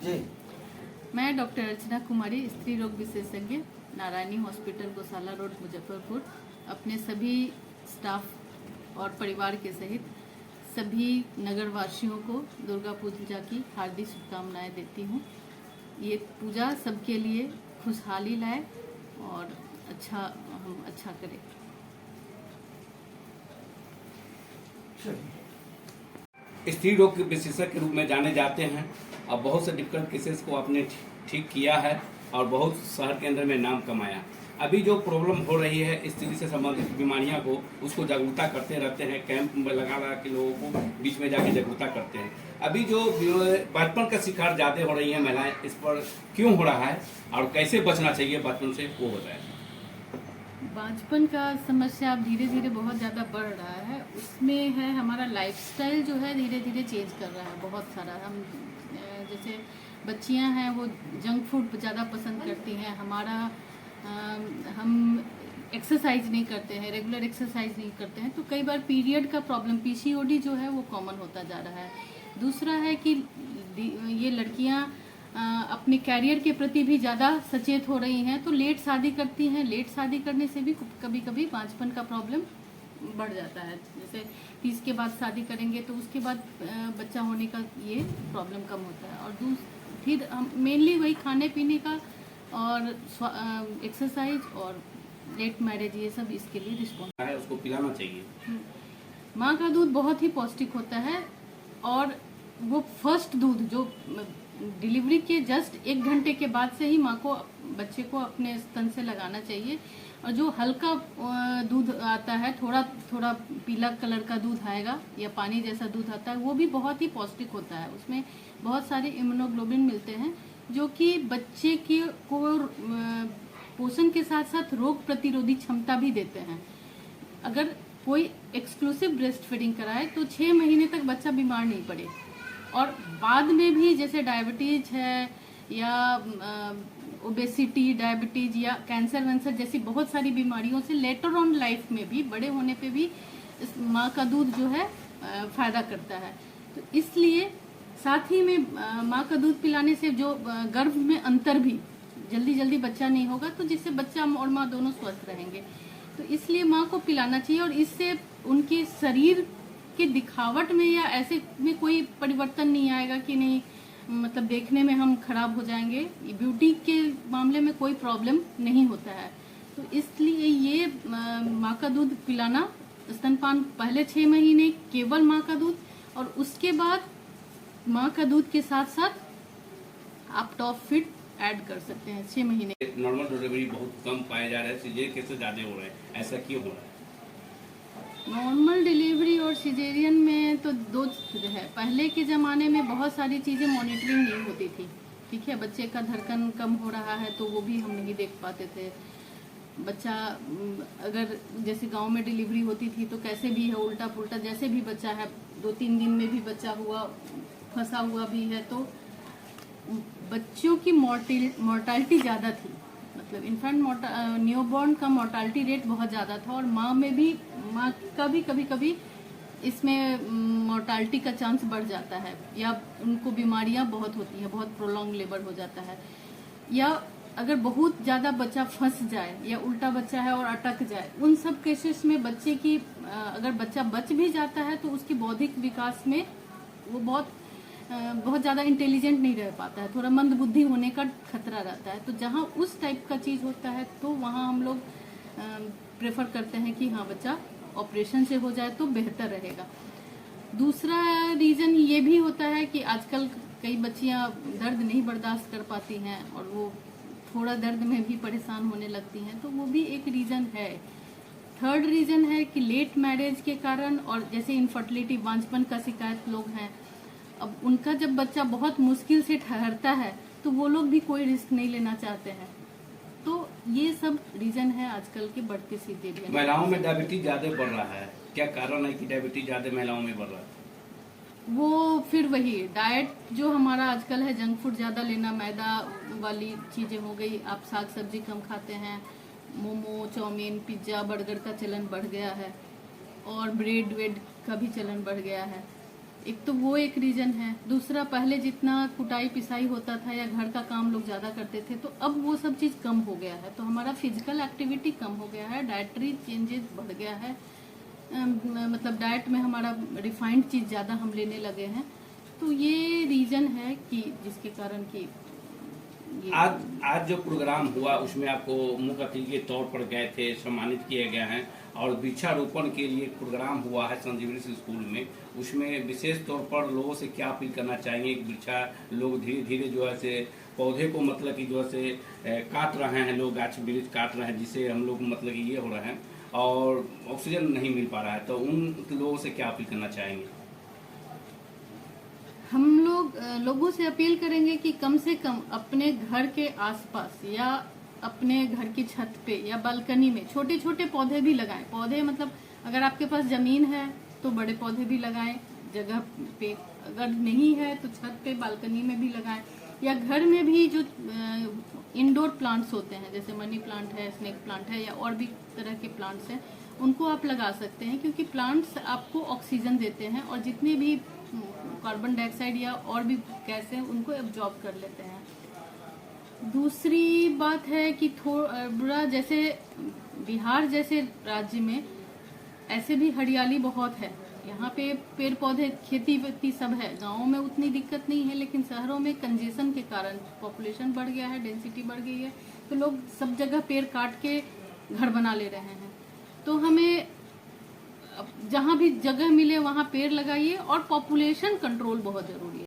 जी। मैं डॉक्टर अर्चना कुमारी, स्त्री रोग विशेषज्ञ, नारायणी हॉस्पिटल गौशाला रोड मुजफ्फरपुर, अपने सभी स्टाफ और परिवार के सहित सभी नगरवासियों को दुर्गा पूजा की हार्दिक शुभकामनाएं देती हूँ। ये पूजा सबके लिए खुशहाली लाए और हम अच्छा करें। स्त्री रोग के विशेषज्ञ के रूप में जाने जाते हैं और बहुत से डिफिकल्ट केसेस को आपने ठीक किया है और बहुत शहर के अंदर में नाम कमाया। अभी जो प्रॉब्लम हो रही है स्त्री से संबंधित बीमारियां को, उसको जागरूकता करते रहते हैं, कैंप में लगा के लोगों को बीच में जाके जागरूकता करते हैं। अभी जो बचपन का शिकार ज़्यादा हो रही है महिलाएं, इस पर क्यों हो रहा है और कैसे बचना चाहिए बचपन से, वो बताएं। बचपन का समस्या अब धीरे धीरे बहुत ज़्यादा बढ़ रहा है। उसमें है हमारा लाइफस्टाइल जो है धीरे धीरे चेंज कर रहा है बहुत सारा। हम जैसे बच्चियां हैं वो जंक फूड ज़्यादा पसंद करती हैं। हम एक्सरसाइज नहीं करते हैं, रेगुलर एक्सरसाइज नहीं करते हैं, तो कई बार पीरियड का प्रॉब्लम पीसीओडी जो है वो कॉमन होता जा रहा है। दूसरा है कि ये लड़कियां अपने कैरियर के प्रति भी ज़्यादा सचेत हो रही हैं, तो लेट शादी करती हैं। लेट शादी करने से भी कभी कभी बांझपन का प्रॉब्लम बढ़ जाता है। जैसे 30 के बाद शादी करेंगे तो उसके बाद बच्चा होने का ये प्रॉब्लम कम होता है। और फिर हम मेनली वही खाने पीने का और एक्सरसाइज और लेट मैरिज, ये सब इसके लिए रिस्पॉन्स है। उसको पिलाना चाहिए। माँ का दूध बहुत ही पौष्टिक होता है और वो फर्स्ट दूध जो डिलीवरी के जस्ट 1 घंटे के बाद से ही माँ को बच्चे को अपने स्तन से लगाना चाहिए। और जो हल्का दूध आता है, थोड़ा थोड़ा पीला कलर का दूध आएगा या पानी जैसा दूध आता है, वो भी बहुत ही पौष्टिक होता है। उसमें बहुत सारे इम्यूनोग्लोबिन मिलते हैं जो कि बच्चे की को पोषण के साथ साथ रोग प्रतिरोधी क्षमता भी देते हैं। अगर कोई एक्सक्लूसिव ब्रेस्ट फीडिंग कराए तो 6 महीने तक बच्चा बीमार नहीं पड़े। और बाद में भी जैसे डायबिटीज है या ओबेसिटी, डायबिटीज या कैंसर वैंसर जैसी बहुत सारी बीमारियों से लेटर ऑन लाइफ में भी, बड़े होने पे भी इस माँ का दूध जो है फायदा करता है। तो इसलिए साथ ही में माँ का दूध पिलाने से जो गर्भ में अंतर भी जल्दी बच्चा नहीं होगा, तो जिससे बच्चा और माँ दोनों स्वस्थ रहेंगे। तो इसलिए माँ को पिलाना चाहिए और इससे उनके शरीर के दिखावट में या ऐसे में कोई परिवर्तन नहीं आएगा कि नहीं मतलब देखने में हम खराब हो जाएंगे। ब्यूटी के मामले में कोई प्रॉब्लम नहीं होता है। तो इसलिए ये माँ का दूध पिलाना, स्तनपान पहले 6 महीने केवल माँ का दूध, और उसके बाद माँ का दूध के साथ साथ आप टॉप फीड ऐड कर सकते हैं 6 महीने। नॉर्मल डिलीवरी बहुत कम पाया जा रहा है, सीजरियन केसेस ज़्यादा हो रहे हैं, ऐसा क्यों हो रहा है? नॉर्मल डिलीवरी और सिजेरियन में तो दो है। पहले के ज़माने में बहुत सारी चीज़ें मॉनिटरिंग नहीं होती थी। ठीक है, बच्चे का धड़कन कम हो रहा है तो वो भी हम नहीं देख पाते थे। बच्चा अगर जैसे गांव में डिलीवरी होती थी तो कैसे भी है, उल्टा पुल्टा जैसे भी बच्चा है, 2-3 दिन में भी बच्चा हुआ, फंसा हुआ भी है, तो बच्चों की मोर्टालिटी ज़्यादा थी। मतलब इन्फेंट न्यूबॉर्न का मोर्टालिटी रेट बहुत ज़्यादा था और माँ का भी कभी कभी इसमें मोर्टालिटी का चांस बढ़ जाता है, या उनको बीमारियां बहुत होती हैं, बहुत प्रोलॉन्ग लेबर हो जाता है। या अगर बहुत ज़्यादा बच्चा फंस जाए या उल्टा बच्चा है और अटक जाए, उन सब केसेस में बच्चे की अगर बच्चा बच भी जाता है तो उसकी बौद्धिक विकास में वो बहुत ज़्यादा इंटेलिजेंट नहीं रह पाता है, थोड़ा मंद बुद्धि होने का खतरा रहता है। तो जहाँ उस टाइप का चीज़ होता है तो वहाँ हम लोग प्रेफर करते हैं कि हाँ बच्चा ऑपरेशन से हो जाए तो बेहतर रहेगा। दूसरा रीज़न ये भी होता है कि आजकल कई बच्चियाँ दर्द नहीं बर्दाश्त कर पाती हैं और वो थोड़ा दर्द में भी परेशान होने लगती हैं, तो वो भी एक रीज़न है। थर्ड रीज़न है कि लेट मैरिज के कारण, और जैसे इनफर्टिलिटी, बांझपन का शिकायत लोग हैं, अब उनका जब बच्चा बहुत मुश्किल से ठहरता है तो वो लोग भी कोई रिस्क नहीं लेना चाहते हैं। तो ये सब रीजन है आजकल के बढ़ते सीधे। महिलाओं में डायबिटीज ज्यादा बढ़ रहा है, क्या कारण है कि डायबिटीज ज्यादा महिलाओं में बढ़ रहा है? वो फिर वही डाइट जो हमारा आजकल है, जंक फूड ज़्यादा लेना, मैदा वाली चीज़ें हो गई। आप साग सब्जी कम खाते हैं, मोमो, चाउमीन, पिज्ज़ा, बर्गर का चलन बढ़ गया है और ब्रेड वेड का भी चलन बढ़ गया है। एक तो वो एक रीजन है। दूसरा, पहले जितना कुटाई पिसाई होता था या घर का काम लोग ज्यादा करते थे, तो अब वो सब चीज कम हो गया है, तो हमारा फिजिकल एक्टिविटी कम हो गया है, डाइटरी चेंजेस बढ़ गया है। मतलब डाइट में हमारा रिफाइंड चीज ज्यादा हम लेने लगे हैं। तो ये रीजन है कि जिसके कारण कि आज जो प्रोग्राम हुआ उसमें आपको मुख्य अतिथि के तौर पर गए थे, सम्मानित किए गए हैं, और वृक्षारोपण के लिए प्रोग्राम हुआ है संजीवनी स्कूल में। उसमें विशेष तौर पर लोगों से क्या अपील करना चाहेंगे? वृक्षा लोग धीरे धीरे जो है से पौधे को मतलब कि जो है से काट रहे हैं, लोग गाछ वृक्ष काट रहे हैं, जिससे हम लोग मतलब कि ये हो रहे हैं और ऑक्सीजन नहीं मिल पा रहा है, तो उन लोगों से क्या अपील करना चाहेंगे? हम लोगों से अपील करेंगे कि कम से कम अपने घर के आसपास या अपने घर की छत पे या बालकनी में छोटे छोटे पौधे भी लगाएं। पौधे मतलब अगर आपके पास जमीन है तो बड़े पौधे भी लगाएं जगह पे, अगर नहीं है तो छत पे बालकनी में भी लगाएं, या घर में भी जो इंडोर प्लांट्स होते हैं जैसे मनी प्लांट है, स्नेक प्लांट है, या और भी तरह के प्लांट्स हैं, उनको आप लगा सकते हैं, क्योंकि प्लांट्स आपको ऑक्सीजन देते हैं और जितने भी कार्बन डाइऑक्साइड या और भी गैस है उनको एब्जॉर्ब कर लेते हैं। दूसरी बात है कि थोड़ा जैसे बिहार जैसे राज्य में ऐसे भी हरियाली बहुत है, यहाँ पे पेड़ पौधे खेती वेती सब है, गाँव में उतनी दिक्कत नहीं है, लेकिन शहरों में कंजेशन के कारण पॉपुलेशन बढ़ गया है, डेंसिटी बढ़ गई है, तो लोग सब जगह पेड़ काट के घर बना ले रहे हैं। तो हमें जहाँ भी जगह मिले वहाँ पेड़ लगाइए, और पॉपुलेशन कंट्रोल बहुत जरूरी है।